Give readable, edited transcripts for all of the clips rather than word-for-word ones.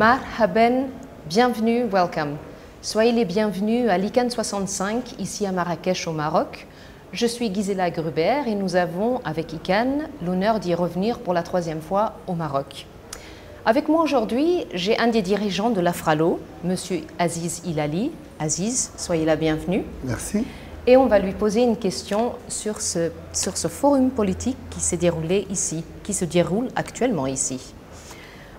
Marhaban, bienvenue, welcome. Soyez les bienvenus à l'ICANN 65, ici à Marrakech au Maroc. Je suis Gisela Gruber et nous avons, avec ICANN, l'honneur d'y revenir pour la 3e fois au Maroc. Avec moi aujourd'hui, j'ai un des dirigeants de l'Afralo, M. Aziz Hilali. Aziz, soyez la bienvenue. Merci. Et on va lui poser une question sur ce forum politique qui s'est déroulé ici, qui se déroule actuellement ici.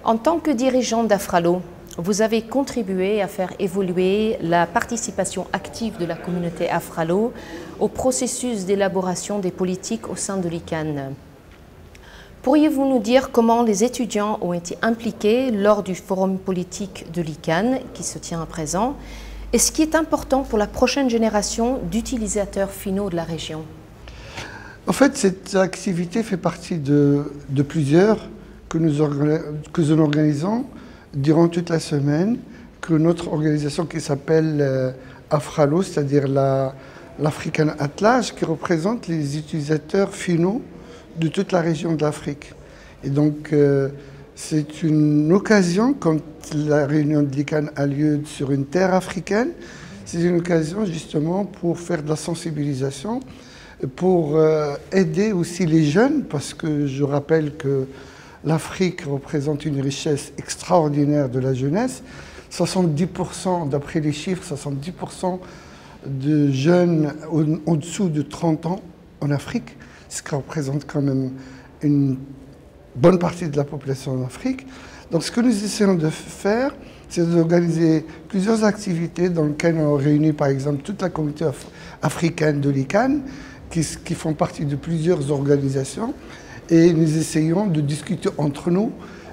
En tant que dirigeant d'Afralo, vous avez contribué à faire évoluer la participation active de la communauté Afralo au processus d'élaboration des politiques au sein de l'ICANN. Pourriez-vous nous dire comment les étudiants ont été impliqués lors du forum politique de l'ICANN qui se tient à présent et ce qui est important pour la prochaine génération d'utilisateurs finaux de la région? En fait, cette activité fait partie de plusieurs que nous organisons durant toute la semaine, que notre organisation qui s'appelle Afralo, c'est-à-dire l'African Atlas, qui représente les utilisateurs finaux de toute la région de l'Afrique. Et donc, c'est une occasion, quand la réunion de l'ICANN a lieu sur une terre africaine, c'est une occasion justement pour faire de la sensibilisation, pour aider aussi les jeunes, parce que je rappelle que l'Afrique représente une richesse extraordinaire de la jeunesse. 70%, d'après les chiffres, 70% de jeunes en dessous de 30 ans en Afrique, ce qui représente quand même une bonne partie de la population en Afrique. Donc ce que nous essayons de faire, c'est d'organiser plusieurs activités dans lesquelles on réunit par exemple toute la communauté africaine de l'ICANN, qui font partie de plusieurs organisations, et nous essayons de discuter entre nous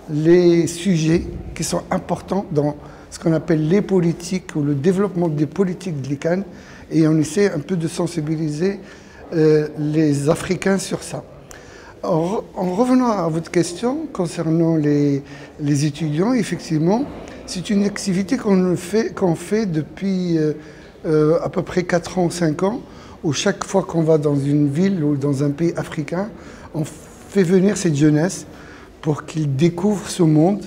les sujets qui sont importants dans ce qu'on appelle les politiques ou le développement des politiques de l'ICANN, et on essaie un peu de sensibiliser les Africains sur ça. En revenant à votre question concernant les étudiants, effectivement, c'est une activité qu'on fait depuis à peu près 4 ans ou 5 ans, où chaque fois qu'on va dans une ville ou dans un pays africain, on fait venir cette jeunesse pour qu'ils découvrent ce monde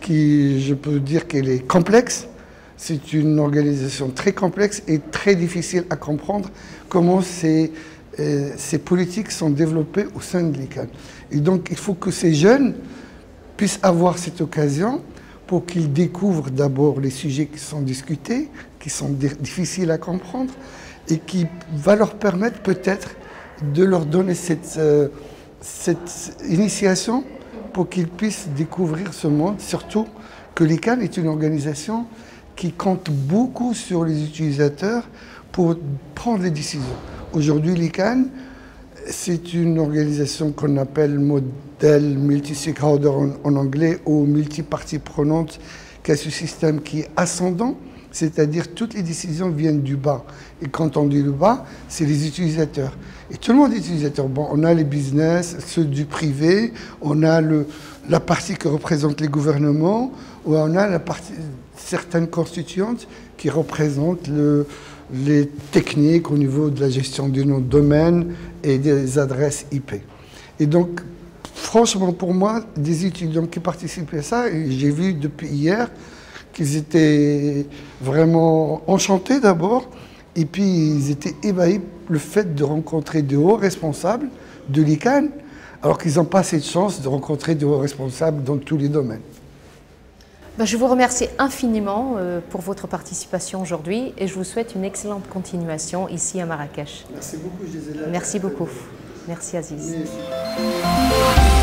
qui, je peux dire qu'elle est complexe. C'est une organisation très complexe et très difficile à comprendre comment ces politiques sont développées au sein de l'ICANN. Et donc, il faut que ces jeunes puissent avoir cette occasion pour qu'ils découvrent d'abord les sujets qui sont discutés, qui sont difficiles à comprendre, et qui va leur permettre peut-être de leur donner cette initiation pour qu'ils puissent découvrir ce monde, surtout que l'ICANN est une organisation qui compte beaucoup sur les utilisateurs pour prendre des décisions. Aujourd'hui, l'ICANN, c'est une organisation qu'on appelle modèle multi-stakeholder en anglais ou multi-parties prenantes, qui a ce système qui est ascendant, c'est-à-dire toutes les décisions viennent du bas. Et quand on dit le bas, c'est les utilisateurs. Et tout le monde est utilisateur. Bon, on a les business, ceux du privé, on a la partie qui représente les gouvernements, ou on a la partie, certaines constituantes qui représentent les techniques au niveau de la gestion du nom de domaine et des adresses IP. Et donc, franchement, pour moi, des étudiants qui participent à ça, et j'ai vu depuis hier qu'ils étaient vraiment enchantés d'abord, et puis ils étaient ébahis le fait de rencontrer de hauts responsables de l'ICANN, alors qu'ils n'ont pas cette chance de rencontrer de hauts responsables dans tous les domaines. Je vous remercie infiniment pour votre participation aujourd'hui et je vous souhaite une excellente continuation ici à Marrakech. Merci beaucoup, Gisela. Merci beaucoup. Merci, Aziz. Merci.